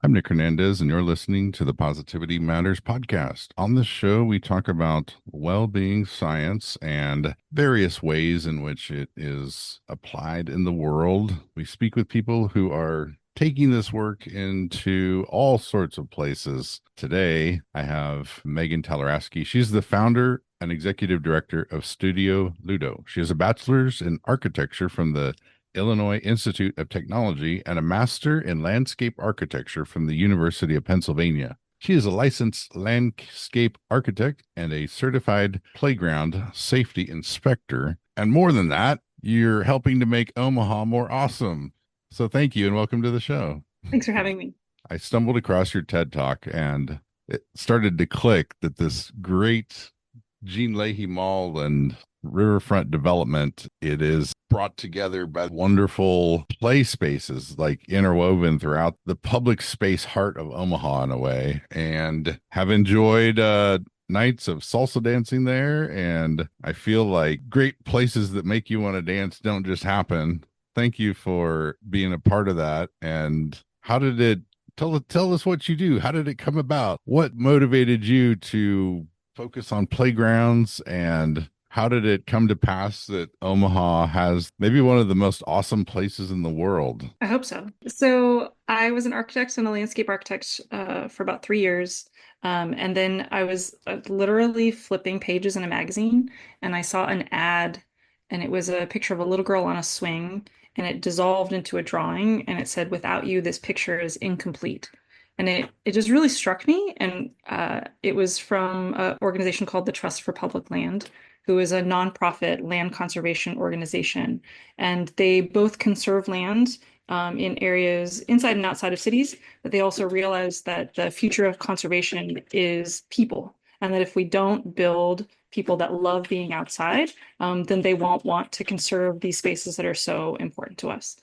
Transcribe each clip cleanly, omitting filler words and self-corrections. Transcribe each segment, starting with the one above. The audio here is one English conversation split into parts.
I'm Nick Hernandez, and you're listening to the Positivity Matters podcast. On this show, we talk about well being science and various ways in which it is applied in the world. We speak with people who are taking this work into all sorts of places. Today, I have Meghan Talarowski. She's the founder and executive director of Studio Ludo. She has a bachelor's in architecture from the Illinois Institute of Technology and a master in landscape architecture from the University of Pennsylvania. She is a licensed landscape architect and a certified playground safety inspector. And more than that, you're helping to make Omaha more awesome. So thank you and welcome to the show. Thanks for having me. I stumbled across your TED Talk and it started to click that this great Gene Leahy Mall and riverfront development, it is brought together by wonderful play spaces like interwoven throughout the public space heart of Omaha in a way, and have enjoyed nights of salsa dancing there. And I feel like great places that make you want to dance don't just happen. Thank you for being a part of that. And how did it tell us what you do? How did it come about? What motivated you to focus on playgrounds, and how did it come to pass that Omaha has maybe one of the most awesome places in the world? I hope so. So I was an architect and a landscape architect for about 3 years. And then I was literally flipping pages in a magazine and I saw an ad and it was a picture of a little girl on a swing and it dissolved into a drawing and it said, "Without you, this picture is incomplete." And it just really struck me. And it was from an organization called the Trust for Public Land, who is a nonprofit land conservation organization. And they both conserve land in areas inside and outside of cities, but they also realize that the future of conservation is people. And that if we don't build people that love being outside, then they won't want to conserve these spaces that are so important to us.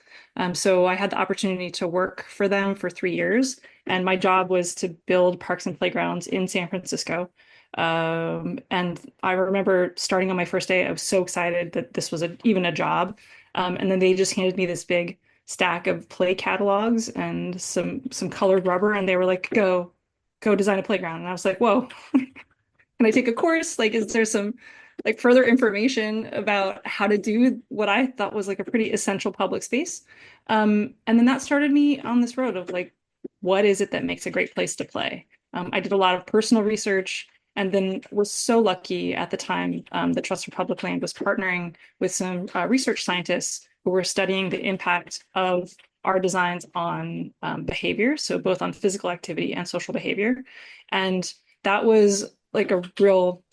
So I had the opportunity to work for them for 3 years, and my job was to build parks and playgrounds in San Francisco. And I remember starting on my first day, I was so excited that this was even a job. And then they just handed me this big stack of play catalogs and some colored rubber, and they were like, go design a playground. And I was like, whoa, can I take a course? Like, is there some like further information about how to do what I thought was like a pretty essential public space? And then that started me on this road of like, what is it that makes a great place to play? I did a lot of personal research and then was so lucky at the time. The Trust for Public Land was partnering with some research scientists who were studying the impact of our designs on behavior, so both on physical activity and social behavior. And that was like a real,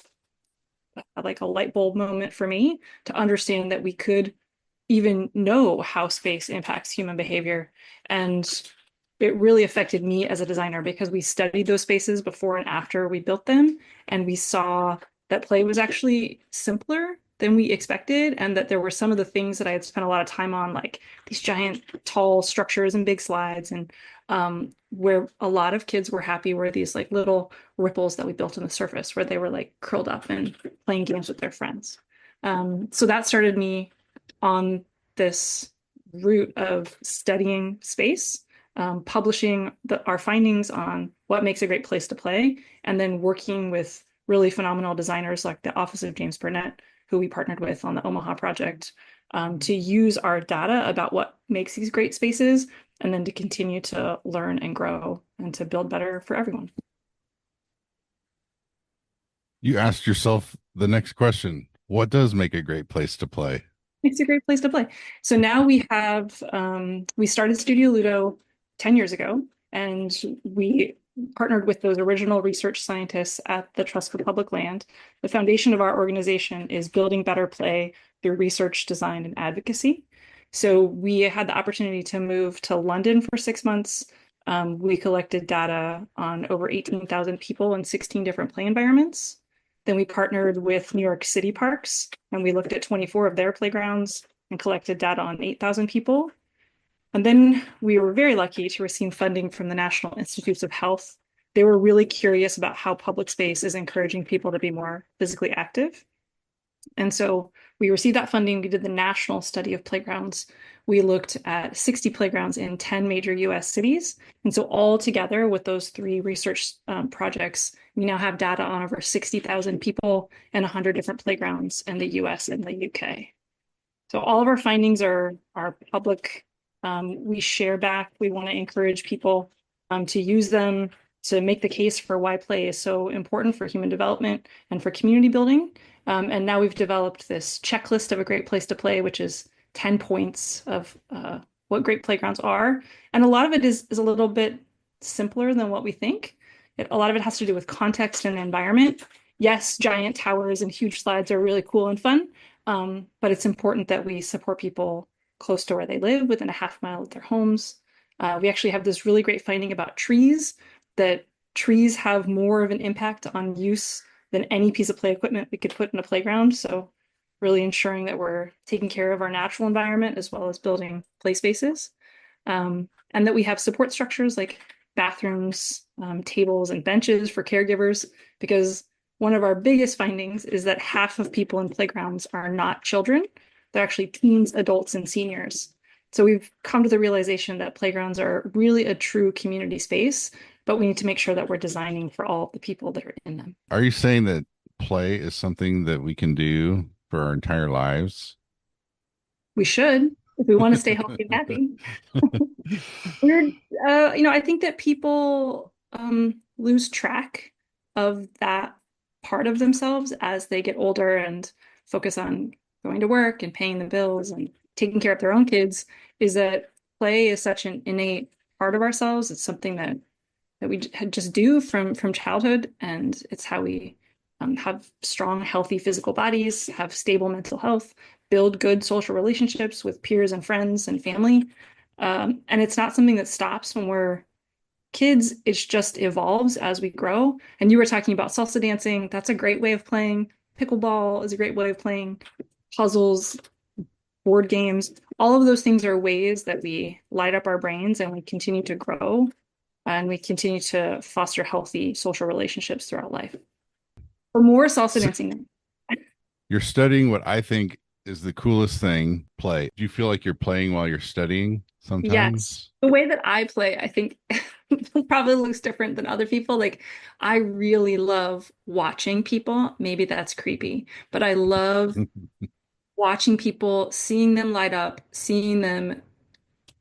like a light bulb moment for me to understand that we could even know how space impacts human behavior. And it really affected me as a designer because we studied those spaces before and after we built them, and we saw that play was actually simpler than we expected, and that there were some of the things that I had spent a lot of time on, like these giant tall structures and big slides, and where a lot of kids were happy were these like little ripples that we built in the surface where they were like curled up and playing games with their friends. So that started me on this route of studying space, publishing our findings on what makes a great place to play, and then working with really phenomenal designers like the Office of James Burnett, who we partnered with on the Omaha project, to use our data about what makes these great spaces, and then to continue to learn and grow and to build better for everyone. You asked yourself the next question: what does make a great place to play? It's a great place to play. So now we started Studio Ludo 10 years ago, and we partnered with those original research scientists at the Trust for Public Land. The foundation of our organization is building better play through research, design, and advocacy. So we had the opportunity to move to London for 6 months. We collected data on over 18,000 people in 16 different play environments. Then we partnered with New York City Parks and we looked at 24 of their playgrounds and collected data on 8,000 people. And then we were very lucky to receive funding from the National Institutes of Health. They were really curious about how public space is encouraging people to be more physically active. And so we received that funding. We did the national study of playgrounds. We looked at 60 playgrounds in 10 major US cities. And so, all together with those three research projects, we now have data on over 60,000 people and 100 different playgrounds in the US and the UK. So all of our findings are public. We share back. We want to encourage people to use them to make the case for why play is so important for human development and for community building. And now we've developed this checklist of a great place to play, which is 10 points of what great playgrounds are. And a lot of it is a little bit simpler than what we think. A lot of it has to do with context and environment. Yes, giant towers and huge slides are really cool and fun, but it's important that we support people close to where they live, within a half mile of their homes. We actually have this really great finding about trees, that trees have more of an impact on use than any piece of play equipment we could put in a playground. So really ensuring that we're taking care of our natural environment as well as building play spaces. And that we have support structures like bathrooms, tables, and benches for caregivers, because one of our biggest findings is that half of people in playgrounds are not children. They're actually teens, adults, and seniors. So we've come to the realization that playgrounds are really a true community space, but we need to make sure that we're designing for all of the people that are in them. Are you saying that play is something that we can do for our entire lives? We should, if we want to stay healthy and happy. Weird. I think that people lose track of that part of themselves as they get older and focus on going to work and paying the bills and taking care of their own kids, is that play is such an innate part of ourselves. It's something that we just do from childhood, and it's how we have strong, healthy physical bodies, have stable mental health, build good social relationships with peers and friends and family. And it's not something that stops when we're kids. It just evolves as we grow. And you were talking about salsa dancing. That's a great way of playing. Pickleball is a great way of playing. Puzzles, board games, all of those things are ways that we light up our brains and we continue to grow and we continue to foster healthy social relationships throughout life. For more salsa So dancing. you're studying what I think is the coolest thing, play. Do you feel like you're playing while you're studying Yes. sometimes? The way that I play, I think probably looks different than other people. Like, I really love watching people. Maybe that's creepy, but I love watching people, seeing them light up, seeing them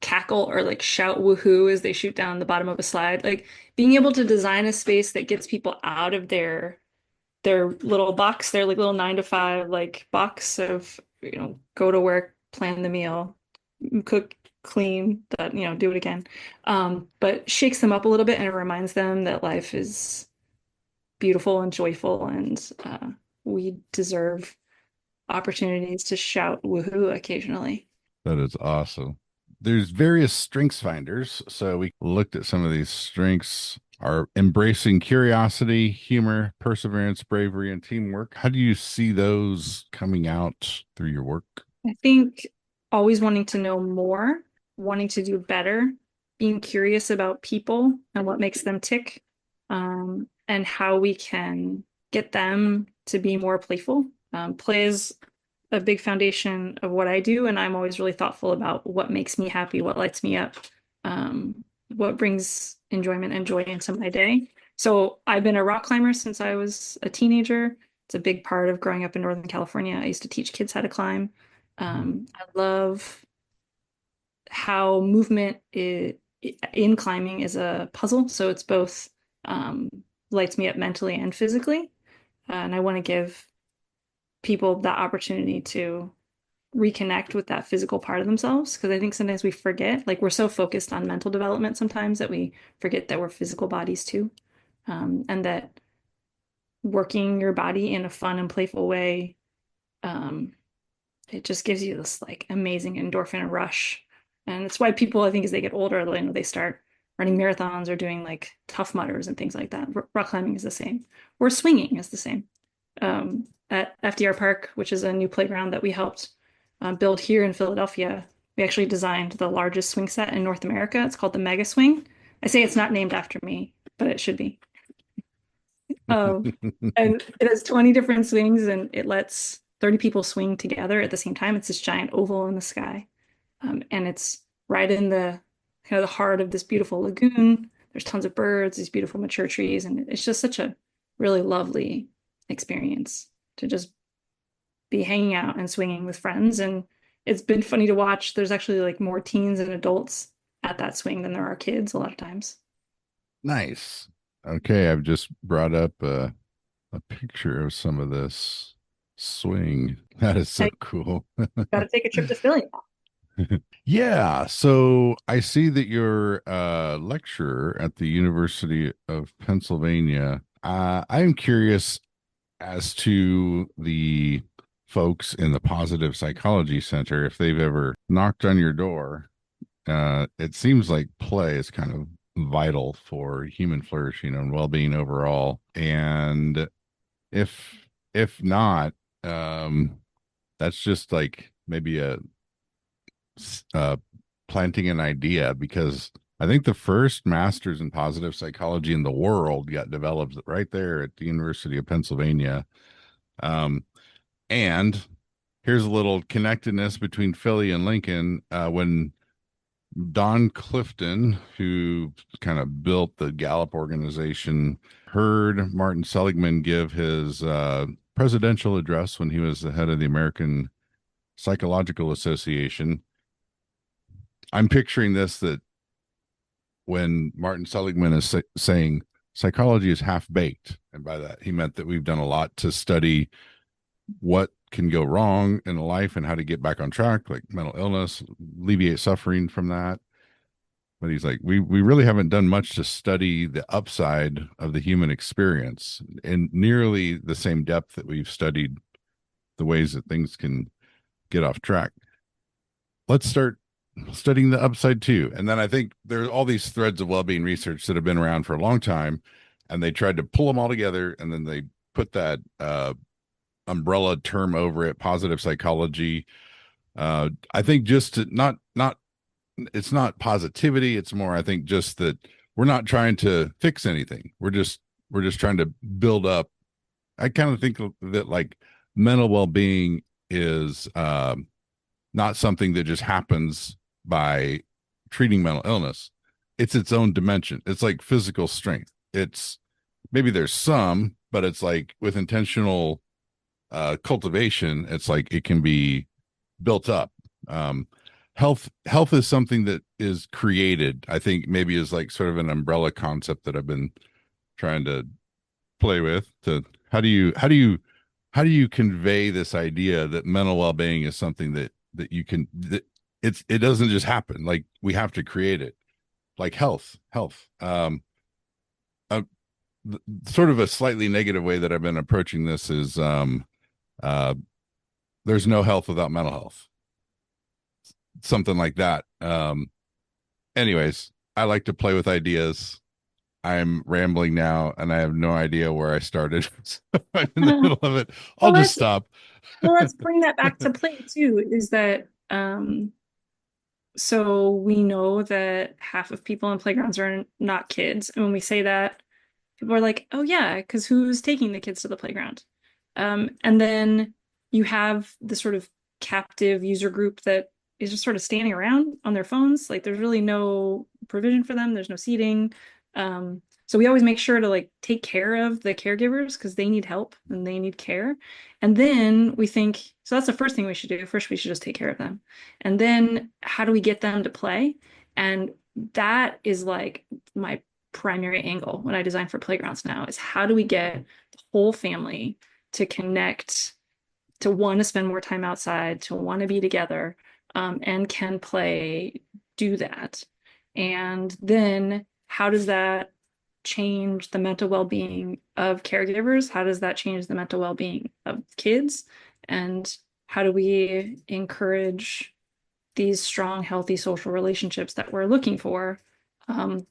cackle or like shout woohoo as they shoot down the bottom of a slide. Like, being able to design a space that gets people out of their little box, their like little 9 to 5 like box of, go to work, plan the meal, cook, clean, that, do it again. But shakes them up a little bit and it reminds them that life is beautiful and joyful, and we deserve opportunities to shout woohoo occasionally. That is awesome. There's various strengths finders. So we looked at some of these strengths are embracing curiosity, humor, perseverance, bravery, and teamwork. How do you see those coming out through your work? I think always wanting to know more, wanting to do better, being curious about people and what makes them tick, and how we can get them to be more playful. Play is a big foundation of what I do, and I'm always really thoughtful about what makes me happy, what lights me up, what brings enjoyment and joy into my day. So I've been a rock climber since I was a teenager. It's a big part of growing up in Northern California. I used to teach kids how to climb. I love how movement in climbing is a puzzle. So it's both um, lights me up mentally and physically. And I want to give people that opportunity to reconnect with that physical part of themselves. Because I think sometimes we forget, like we're so focused on mental development sometimes that we forget that we're physical bodies too. And that working your body in a fun and playful way, um, it just gives you this like amazing endorphin rush. And it's why people, I think, as they get older, they start running marathons or doing like tough mudders and things like that. Rock climbing is the same, or swinging is the same. At FDR Park, which is a new playground that we helped build here in Philadelphia, we actually designed the largest swing set in North America. It's called the Mega Swing. I say it's not named after me, but it should be. Um, and it has 20 different swings, and it lets 30 people swing together at the same time. It's this giant oval in the sky. And it's right in the kind of the heart of this beautiful lagoon. There's tons of birds, these beautiful mature trees, and it's just such a really lovely experience to just be hanging out and swinging with friends. And it's been funny to watch. There's actually like more teens and adults at that swing than there are kids a lot of times. Nice. Okay, I've just brought up a picture of some of this swing. That is so I cool. got to take a trip to Philly now. Yeah, so I see that you're a lecturer at the University of Pennsylvania. I'm curious as to the folks in the Positive Psychology Center, if they've ever knocked on your door. It seems like play is kind of vital for human flourishing and well-being overall. And if not, that's just like maybe uh, planting an idea, because I think the first masters in positive psychology in the world got developed right there at the University of Pennsylvania. Um, and here's a little connectedness between Philly and Lincoln. When Don Clifton, who kind of built the Gallup organization, heard Martin Seligman give his presidential address when he was the head of the American Psychological Association. I'm picturing this, that when Martin Seligman is saying psychology is half baked, and by that he meant that we've done a lot to study what can go wrong in life and how to get back on track, like mental illness, alleviate suffering from that. But he's like, we really haven't done much to study the upside of the human experience in nearly the same depth that we've studied the ways that things can get off track. Let's start studying the upside too. And then I think there's all these threads of well-being research that have been around for a long time, and they tried to pull them all together, and then they put that umbrella term over it, positive psychology. I think just to not it's not positivity, it's more, I think, just that we're not trying to fix anything. We're just trying to build up. I kind of think that like mental well-being is not something that just happens by treating mental illness. It's its own dimension. It's like physical strength. It's maybe there's some, but it's like with intentional cultivation, it's like it can be built up. Um, health is something that is created. I think maybe is like sort of an umbrella concept that I've been trying to play with. To how do you convey this idea that mental well-being is something that you can that it doesn't just happen, like we have to create it, like health. Uh, Sort of a slightly negative way that I've been approaching this is uh there's no health without mental health, something like that. Anyways, I like to play with ideas. I'm rambling now and I have no idea where I started. So I'm in the middle of it. I'll Well, just stop. let's bring that back to play too, is that so we know that half of people in playgrounds are not kids. And when we say that, people are like, oh yeah, because who's taking the kids to the playground? And then you have the sort of captive user group that is just sort of standing around on their phones. Like there's really no provision for them. There's no seating. So we always make sure to like take care of the caregivers because they need help and they need care. And then we think, so that's the first thing we should do. First, we should just take care of them. And then how do we get them to play? And that is like my primary angle when I design for playgrounds now is how do we get the whole family to connect, to want to spend more time outside, to want to be together, and can play do that. And then how does that change the mental well-being of caregivers? How does that change the mental well-being of kids? And how do we encourage these strong, healthy social relationships that we're looking for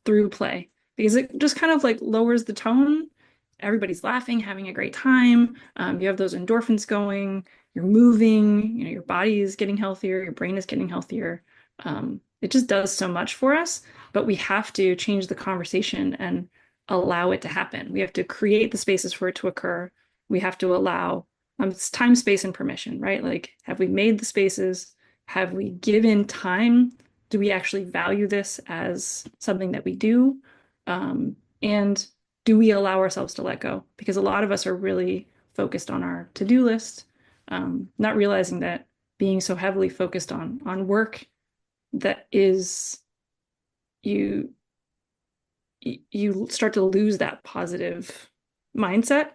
through play? Because it just kind of like lowers the tone. Everybody's laughing, having a great time. You have those endorphins going. You're moving. Your body is getting healthier. Your brain is getting healthier. It just does so much for us. But we have to change the conversation and allow it to happen. We have to create the spaces for it to occur. We have to allow It's time, space, and permission, right? Like, have we made the spaces? Have we given time? Do we actually value this as something that we do? And do we allow ourselves to let go? Because a lot of us are really focused on our to-do list, not realizing that being so heavily focused on work that is you you start to lose that positive mindset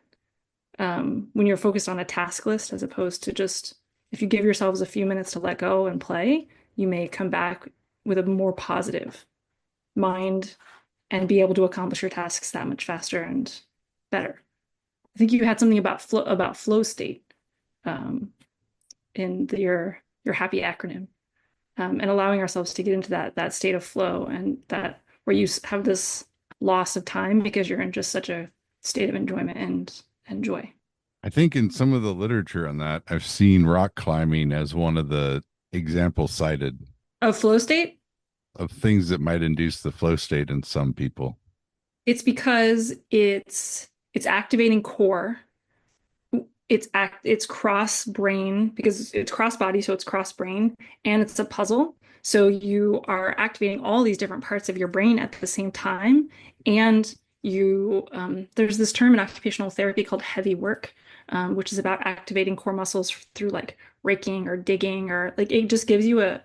when you're focused on a task list as opposed to just if you give yourselves a few minutes to let go and play, you may come back with a more positive mind and be able to accomplish your tasks that much faster and better. I think you had something about flow state um, in your happy acronym, and allowing ourselves to get into that state of flow and that where you have this loss of time because you're in just such a state of enjoyment and joy. I think in some of the literature on that, I've seen rock climbing as one of the examples cited Of flow state, of things that might induce the flow state in some people. it's because it's activating core. It's cross brain because it's cross body, so it's cross brain, and it's a puzzle. So you are activating all these different parts of your brain at the same time, and you there's this term in occupational therapy called heavy work, which is about activating core muscles through like raking or digging or like it just gives you a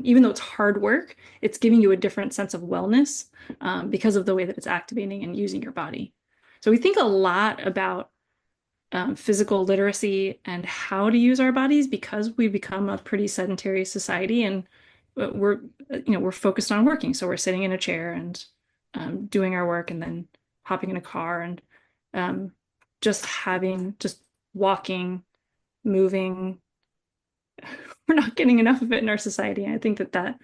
even though it's hard work, it's giving you a different sense of wellness because of the way that it's activating and using your body. So we think a lot about physical literacy and how to use our bodies because we become a pretty sedentary society and we're we're focused on working, so we're sitting in a chair and doing our work and then hopping in a car and um, just walking, moving. We're not getting enough of it in our society. And I think that that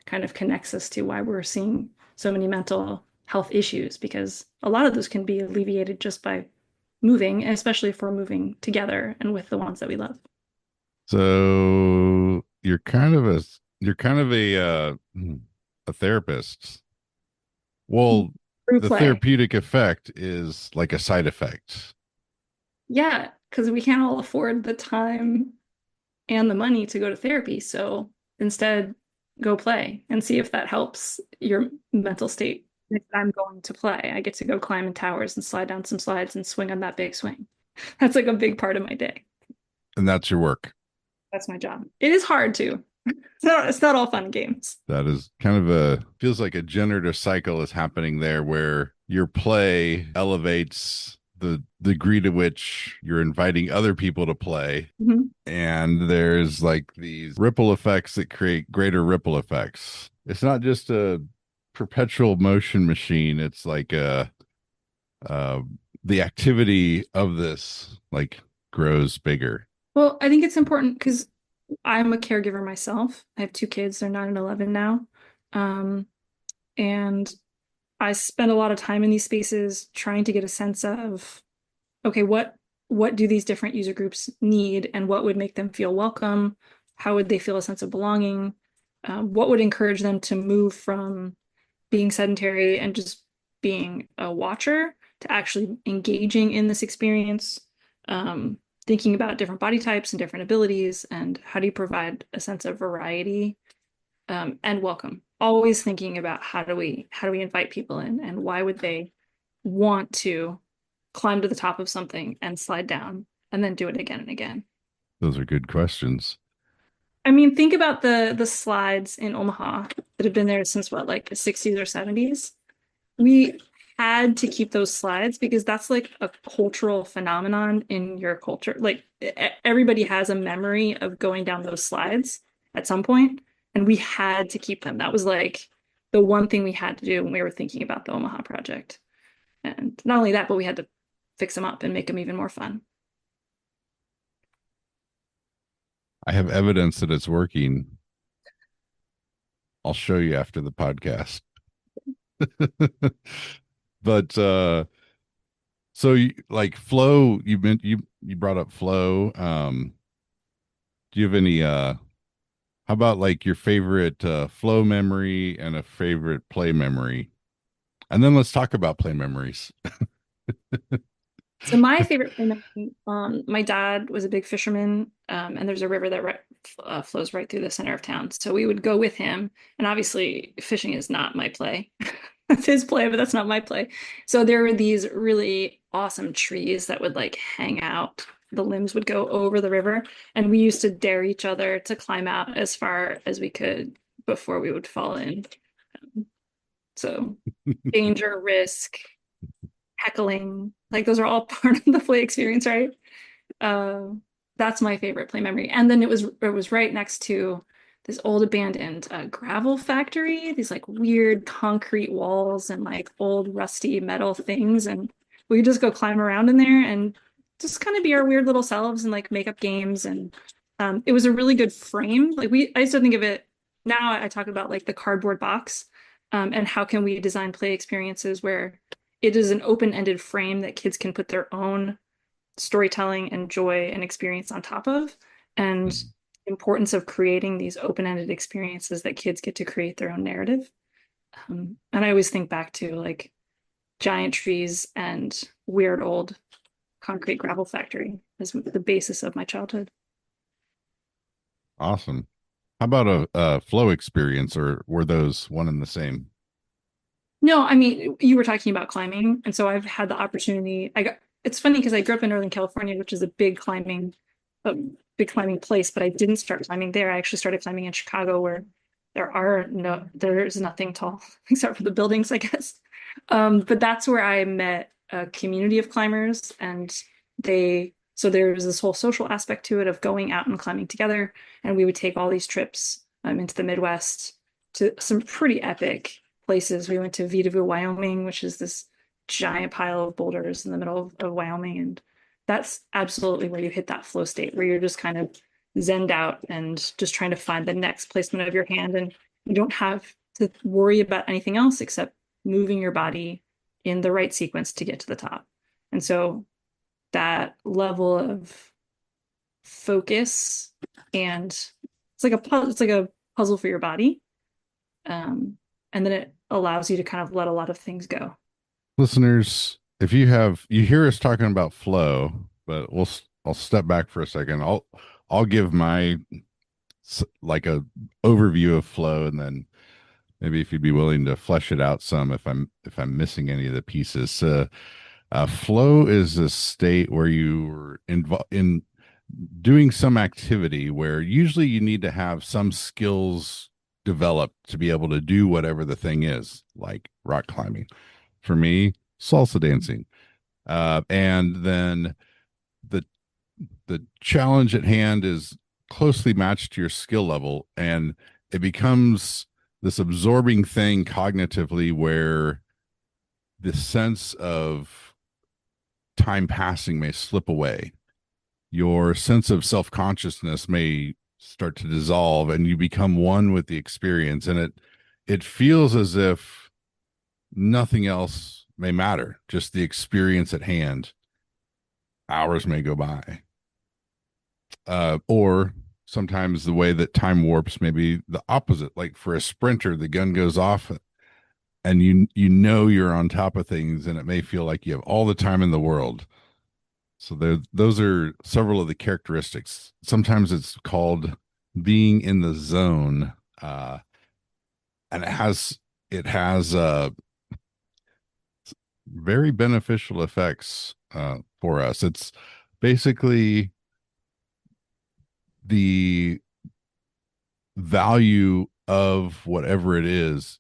kind of connects us to why we're seeing so many mental health issues because a lot of those can be alleviated just by moving, especially if we're moving together and with the ones that we love. So you're kind of a therapist. Well, Through the play. therapeutic effect is like a side effect. Yeah, because we can't all afford the time and the money to go to therapy. So instead, go play and see if that helps your mental state. If I'm going to play, I get to go climb in towers and slide down some slides and swing on that big swing. That's like a big part of my day. And that's your work. That's my job. It is hard too. It's not all fun and games. That is kind of a feels like a generative cycle is happening there where your play elevates the degree to which you're inviting other people to play. Mhm. And there's like these ripple effects that create greater ripple effects. It's not just a perpetual motion machine. It's like uh the activity of this like grows bigger. Well, I think it's important because I'm a caregiver myself. I have two kids. They're 9 and 11 now. Um, and I spend a lot of time in these spaces trying to get a sense of, okay, what do these different user groups need and what would make them feel welcome? How would they feel a sense of belonging? What would encourage them to move from being sedentary and just being a watcher to actually engaging in this experience? Um, Thinking about different body types and different abilities and how do you provide a sense of variety and welcome. Always thinking about how do we invite people in and why would they want to climb to the top of something and slide down and then do it again and again. Those are good questions. I mean, think about the slides in Omaha that have been there since what, like the 60s or 70s. We had to keep those slides because that's like a cultural phenomenon in your culture. Like everybody has a memory of going down those slides at some point, and we had to keep them. That was like the one thing we had to do when we were thinking about the Omaha project. And not only that, but we had to fix them up and make them even more fun. I have evidence that it's working. I'll show you after the podcast. But so like flow, you brought up flow. Do you have any how about like your favorite flow memory and a favorite play memory? And then let's talk about play memories. So my favorite play memory, my dad was a big fisherman, and there's a river that flows right through the center of town. So we would go with him, and obviously fishing is not my play. That's his play, but that's not my play. So there were these really awesome trees that would like hang out. The limbs would go over the river, and we used to dare each other to climb out as far as we could before we would fall in. So danger, risk, heckling, like those are all part of the play experience, right? Uh, that's my favorite play memory. And then it was right next to this old abandoned gravel factory, these like weird concrete walls and like old rusty metal things. And we just go climb around in there and just kind of be our weird little selves and like make up games. And it was a really good frame. I used to think of it now, I talk about like the cardboard box, and how can we design play experiences where it is an open-ended frame that kids can put their own storytelling and joy and experience on top of, and the importance of creating these open-ended experiences that kids get to create their own narrative. And I always think back to like giant trees and weird old concrete gravel factory as the basis of my childhood. Awesome. How about a flow experience, or were those one and the same? No, I mean, you were talking about climbing, and so I've had the opportunity. It's funny because I grew up in Northern California, which is a big climbing place, but I didn't start climbing there. I actually started climbing in Chicago, where there's nothing tall except for the buildings, I guess. But that's where I met a community of climbers, and so there's this whole social aspect to it of going out and climbing together, and we would take all these trips into the Midwest to some pretty epic places. We went to Vidavoo, Wyoming, which is this giant pile of boulders in the middle of Wyoming. And that's absolutely where you hit that flow state where you're just kind of zenned out and just trying to find the next placement of your hand. And you don't have to worry about anything else except moving your body in the right sequence to get to the top. And so that level of focus and it's like a puzzle for your body. And then it allows you to kind of let a lot of things go. Listeners, if you hear us talking about flow, but I'll step back for a second. I'll give my like a overview of flow, and then maybe if you'd be willing to flesh it out some if I'm missing any of the pieces. Flow is a state where you're involved in doing some activity where usually you need to have some skills developed to be able to do whatever the thing is, like rock climbing. For me, salsa dancing. And then the the challenge at hand is closely matched to your skill level, and it becomes this absorbing thing cognitively where the sense of time passing may slip away. Your sense of self-consciousness may start to dissolve, and you become one with the experience, and it feels as if nothing else may matter, just the experience at hand. Hours may go by. Or sometimes the way that time warps may be the opposite. Like for a sprinter, the gun goes off and you know you're on top of things, and it may feel like you have all the time in the world. So those are several of the characteristics. Sometimes it's called being in the zone, and it has very beneficial effects for us. It's basically the value of whatever it is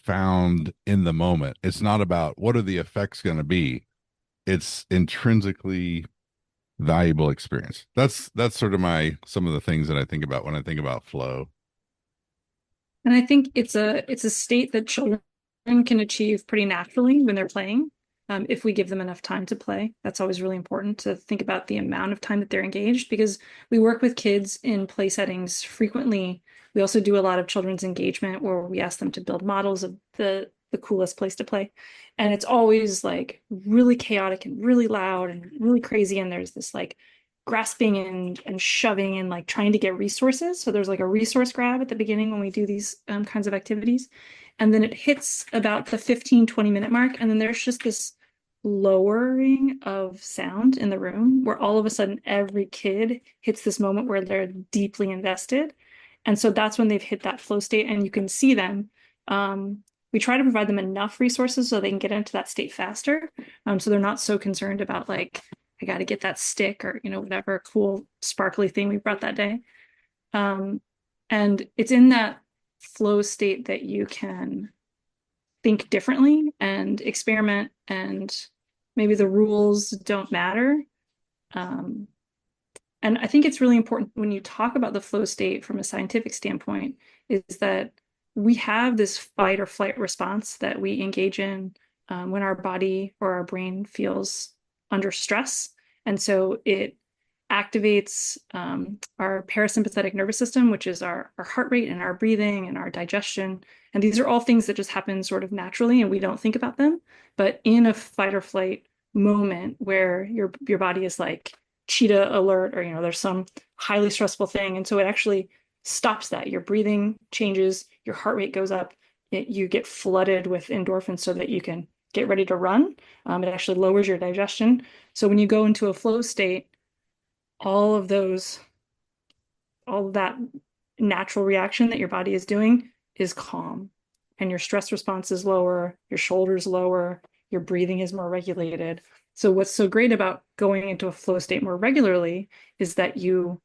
found in the moment. It's not about what are the effects going to be. It's intrinsically valuable experience. That's sort of my some of the things that I think about when I think about flow. And I think it's a state that children can achieve pretty naturally when they're playing. If we give them enough time to play, that's always really important to think about the amount of time that they're engaged because we work with kids in play settings frequently. We also do a lot of children's engagement where we ask them to build models of the coolest place to play. And it's always like really chaotic and really loud and really crazy. And there's this like grasping and shoving and like trying to get resources. So there's like a resource grab at the beginning when we do these kinds of activities. And then it hits about the 15-20 minute mark. And then there's just this lowering of sound in the room where all of a sudden every kid hits this moment where they're deeply invested. And so that's when they've hit that flow state and you can see them. We try to provide them enough resources so they can get into that state faster. So they're not so concerned about like, I got to get that stick or, whatever cool sparkly thing we brought that day. Um, and it's in that flow state that you can think differently and experiment, and maybe the rules don't matter. Um, and I think it's really important when you talk about the flow state from a scientific standpoint, is that we have this fight or flight response that we engage in when our body or our brain feels under stress. And so it activates our parasympathetic nervous system, which is our heart rate and our breathing and our digestion. And these are all things that just happen sort of naturally and we don't think about them. But in a fight or flight moment where your body is like cheetah alert, or there's some highly stressful thing, and so it actually stops that. Your breathing changes, your heart rate goes up, you get flooded with endorphins so that you can get ready to run. It actually lowers your digestion. So when you go into a flow state, all of those, all of that natural reaction that your body is doing is calm, and your stress response is lower, your shoulders lower, your breathing is more regulated. So what's so great about going into a flow state more regularly is that you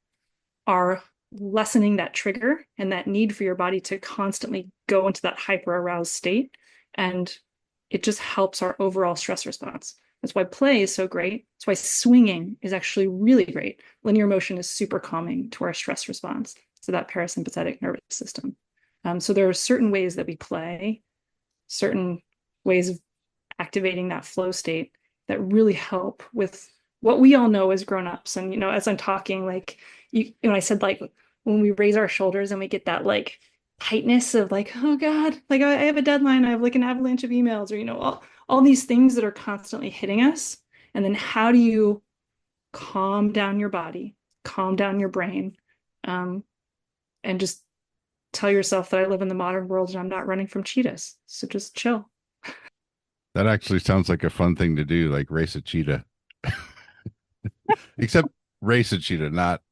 are lessening that trigger and that need for your body to constantly go into that hyper aroused state. And it just helps our overall stress response. That's why play is so great. That's why swinging is actually really great. Linear motion is super calming to our stress response, to that parasympathetic nervous system. So there are certain ways that we play, certain ways of activating that flow state that really help with what we all know as grown-ups. And as I'm talking, like when I said like when we raise our shoulders and we get that like tightness of like, oh God, like I have a deadline, I have like an avalanche of emails, or all these things that are constantly hitting us. And then how do you calm down your body, calm down your brain, um, and just tell yourself that I live in the modern world and I'm not running from cheetahs. So just chill. That actually sounds like a fun thing to do, like race a cheetah. Except race a cheetah, not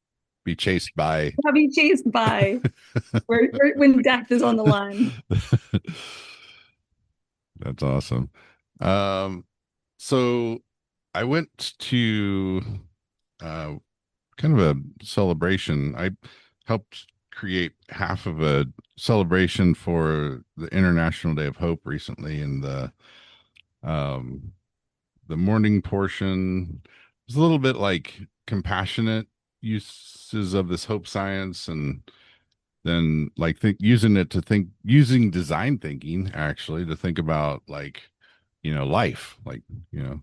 be chased by. Be chased by when death is on the line. That's awesome. Um, so I went to uh, kind of a celebration. I helped create half of a celebration for the International Day of Hope recently, and um, the morning portion was a little bit like compassionate uses of this hope science, and then like using it to think, using design thinking actually to think about like life, like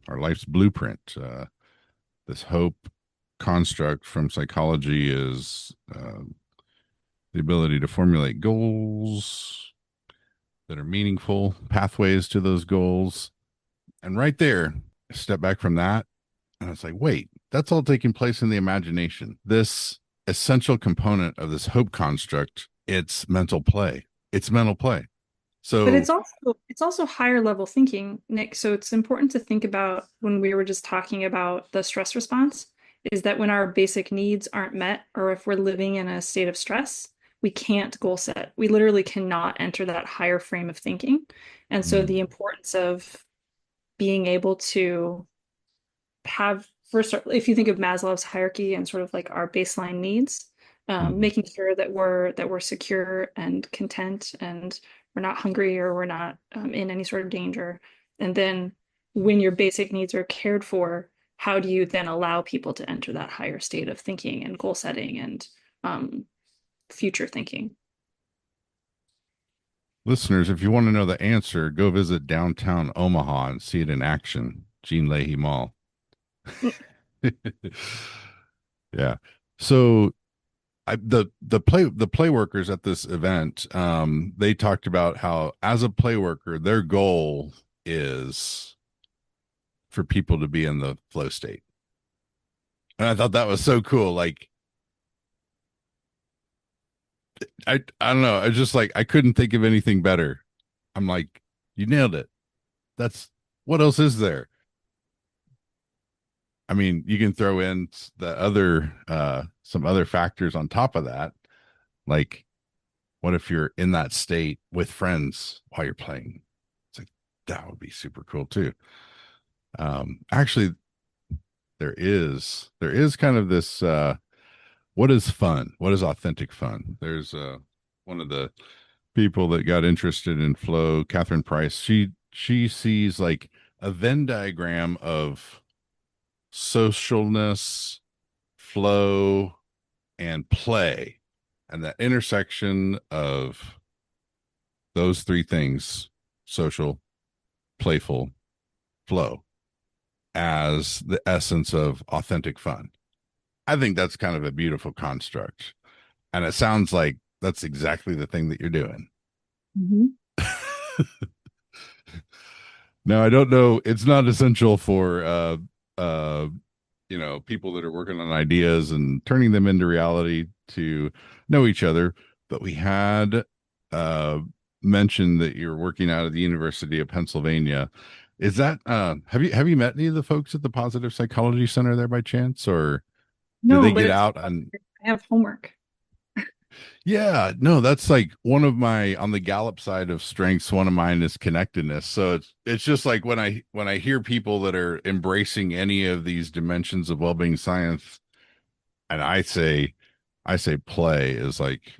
our life's blueprint. This hope construct from psychology is the ability to formulate goals that are meaningful, pathways to those goals. And right there, step back from that, and it's like, wait, that's all taking place in the imagination. This essential component of this hope construct, it's mental play. It's mental play. But So, it's also higher level thinking, Nick. So it's important to think about when we were just talking about the stress response, is that when our basic needs aren't met, or if we're living in a state of stress, we can't goal set. We literally cannot enter that higher frame of thinking. And so the mm, importance of being able to have first, if you think of Maslow's hierarchy and sort of like our baseline needs, mm. making sure that we're secure and content, and we're not hungry, or we're not in any sort of danger. And then when your basic needs are cared for, how do you then allow people to enter that higher state of thinking and goal setting and um, future thinking? Listeners, if you want to know the answer, go visit downtown Omaha and see it in action. Jean Leahy Mall. Yeah. So the play workers at this event, they talked about how as a play worker, their goal is for people to be in the flow state. And I thought that was so cool. Like I don't know. I just like I couldn't think of anything better. I'm like, you nailed it. That's what else is there? I mean, you can throw in the other some other factors on top of that. Like, what if you're in that state with friends while you're playing? It's like that would be super cool too. Actually, there is kind of this what is fun? What is authentic fun? There's one of the people that got interested in flow, Catherine Price. She sees like a Venn diagram of socialness, flow, and play, and that intersection of those three things, social, playful, flow, as the essence of authentic fun. I think that's kind of a beautiful construct. And it sounds like that's exactly the thing that you're doing. Mhm. Now, I don't know. It's not essential for, uh, people that are working on ideas and turning them into reality to know each other. But we had uh, mentioned that you're working out of the University of Pennsylvania. Is that have you met any of the folks at the Positive Psychology Center there by chance, or do they No, but get it's out and I have homework. yeah, no, that's like one of my on the Gallup side of strengths, one of mine is connectedness. So it's just like when I hear people that are embracing any of these dimensions of well-being science, and I say play is like,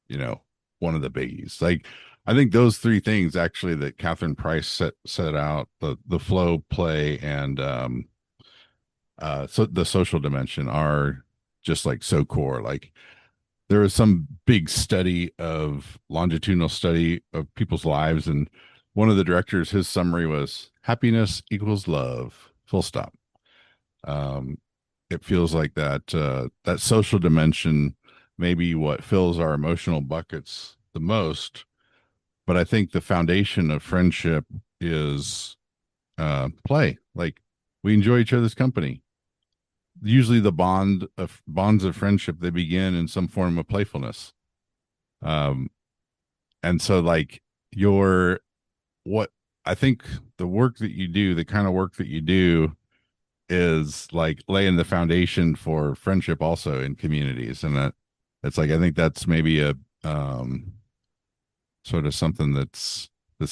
you know, one of the biggies. Like I think those three things actually that Catherine Price set out, the flow, play, and so the social dimension are just like so core. Like there was some big study of longitudinal study of people's lives, and one of the directors, his summary was happiness equals love, full stop. um, it feels like that social dimension maybe what fills our emotional buckets the most, but I think the foundation of friendship is play. Like we enjoy each other's company. Usually the bonds of friendship, they begin in some form of playfulness. um, and so like your what I think the work that you do, the kind of work that you do is like laying the foundation for friendship also in communities. And that it's like I think that's maybe a um sort of something that's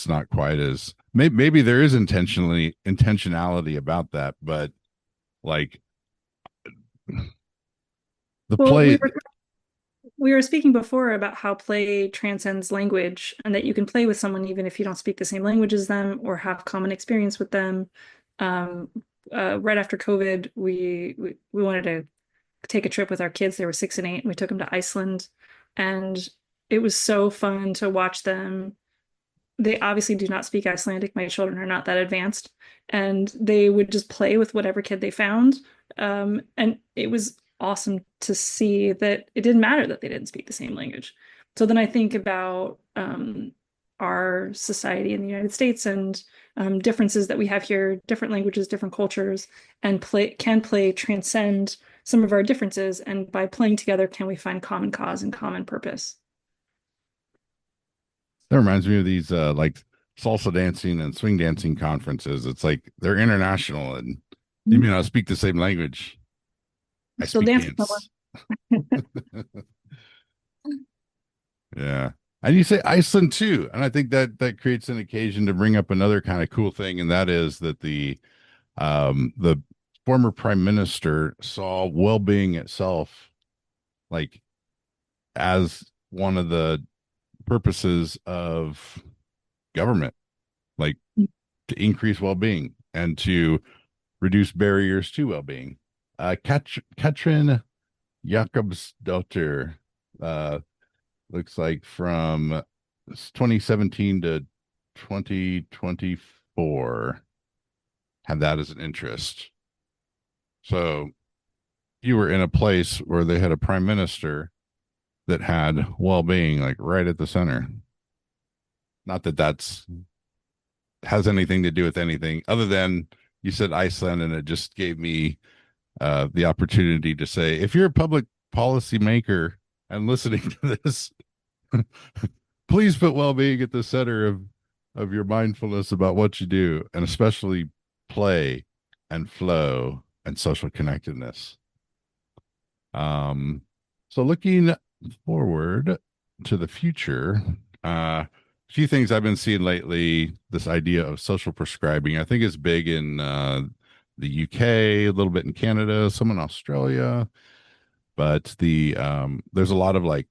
not quite as maybe there is intentionality about that, but like the Well, play. we were speaking before about how play transcends language and that you can play with someone even if you don't speak the same language as them or have common experience with them. Um, right after COVID, we wanted to take a trip with our kids. They were 6 and 8, and we took them to Iceland, and it was so fun to watch them. They obviously do not speak Icelandic. My children are not that advanced, and they would just play with whatever kid they found. And it was awesome to see that it didn't matter that they didn't speak the same language. So then I think about our society in the United States and differences that we have here, different languages, different cultures, and play transcend some of our differences. And by playing together, can we find common cause and common purpose? That reminds me of these like salsa dancing and swing dancing conferences. It's like they're international, and you may not speak the same language. I Still speak dance with someone. dance. Yeah. And you say Iceland too. And I think that creates an occasion to bring up another kind of cool thing, and that is that the former prime minister saw well-being itself like as one of the purposes of government, like to increase well-being and to reduce barriers to well-being. Katrin Jakobsdottir, uh, looks like from 2017 to 2024 had that as an interest. So you were in a place where they had a prime minister that had well-being like right at the center. Not that that's has anything to do with anything other than you said Iceland, and it just gave me the opportunity to say, if you're a public policy maker and listening to this, please put well-being at the center of your mindfulness about what you do, and especially play and flow. and social connectedness. Um, so looking forward to the future, a few things I've been seeing lately, this idea of social prescribing, I think is big in the UK, a little bit in Canada, some in Australia, but there's a lot of like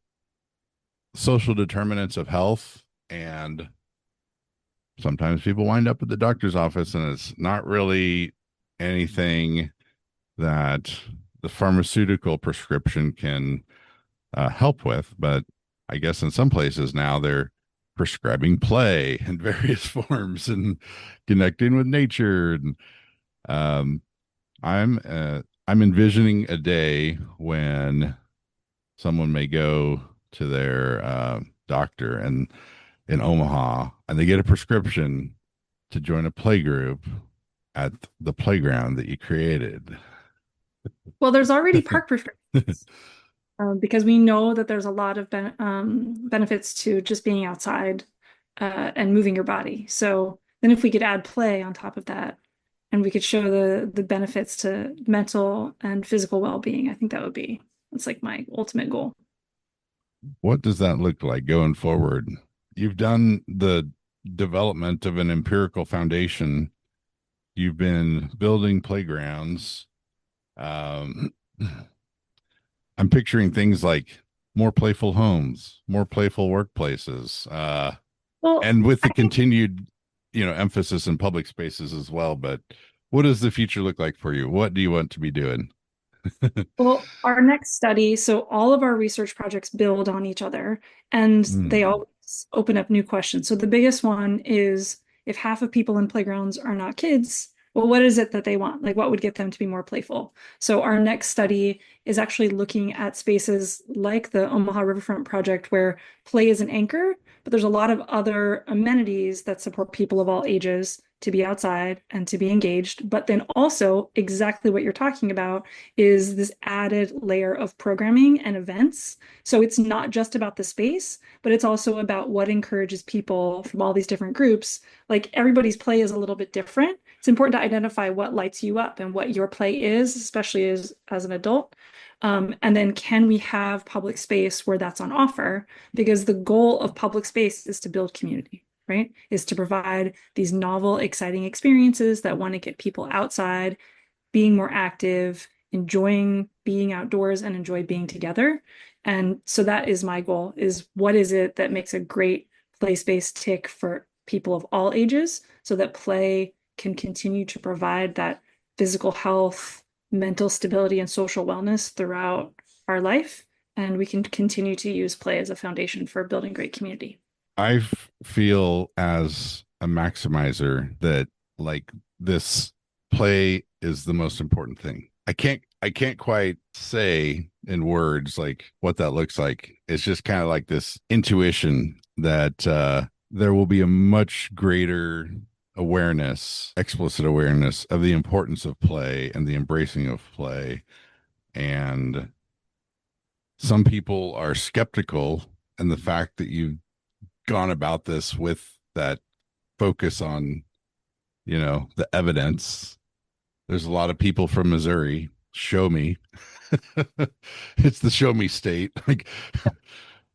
social determinants of health, and sometimes people wind up at the doctor's office and it's not really anything that the pharmaceutical prescription can help with. But I guess in some places now they're prescribing play in various forms and connecting with nature. And um, I'm envisioning a day when someone may go to their doctor and in Omaha and they get a prescription to join a play group at the playground that you created. Well, there's already park prescriptions because we know that there's a lot of benefits to just being outside and moving your body. So then if we could add play on top of that and we could show the benefits to mental and physical well-being, I think that's like my ultimate goal. What does that look like going forward? You've done the development of an empirical foundation. You've been building playgrounds. Um, I'm picturing things like more playful homes, more playful workplaces, Well, and with I the think continued, emphasis in public spaces as well. But what does the future look like for you? What do you want to be doing? Well, our next study, so all of our research projects build on each other and they Hmm. always open up new questions. So the biggest one is if half of people in playgrounds are not kids, well, what is it that they want? Like, what would get them to be more playful? So our next study is actually looking at spaces like the Omaha Riverfront Project where play is an anchor, but there's a lot of other amenities that support people of all ages to be outside and to be engaged. But then also exactly what you're talking about is this added layer of programming and events. So it's not just about the space, but it's also about what encourages people from all these different groups. Like everybody's play is a little bit different. It's important to identify what lights you up and what your play is, especially as an adult. And then can we have public space where that's on offer? Because the goal of public space is to build community, right? Is to provide these novel, exciting experiences that want to get people outside, being more active, enjoying being outdoors and enjoy being together. And so that is my goal is what is it that makes a great play space tick for people of all ages so that play can continue to provide that physical health, mental stability, and social wellness throughout our life. And we can continue to use play as a foundation for building great community. Feel as a maximizer that like this play is the most important thing. I can't quite say in words like what that looks like. It's just kind of like this intuition that there will be a much greater awareness, explicit awareness of the importance of play and the embracing of play. And some people are skeptical, and the fact that you've gone about this with that focus on, the evidence. There's a lot of people from Missouri. Show me. It's the show me state. Like,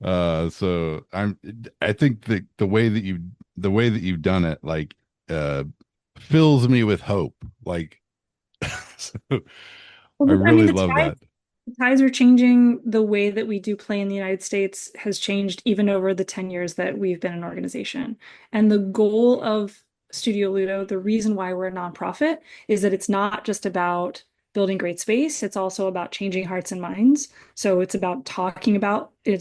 so I think that the way that you've done it, like, uh, fills me with hope. Like, so I Well, I mean, really love that. the tides are changing. The way that we do play in the United States has changed even over the 10 years that we've been an organization. And the goal of Studio Ludo, the reason why we're a nonprofit, is that it's not just about building great space, it's also about changing hearts and minds. So it's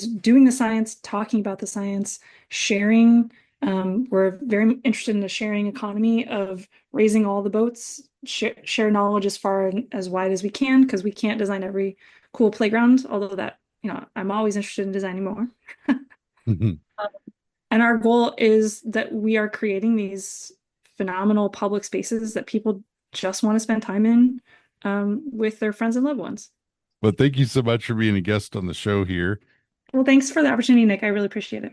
doing the science, talking about the science, sharing. We're very interested in the sharing economy of raising all the boats, share knowledge as far and as wide as we can, because we can't design every cool playground, although I'm always interested in designing more. And our goal is that we are creating these phenomenal public spaces that people just want to spend time in with their friends and loved ones. But thank you so much for being a guest on the show here. Well, thanks for the opportunity, Nick. I really appreciate it.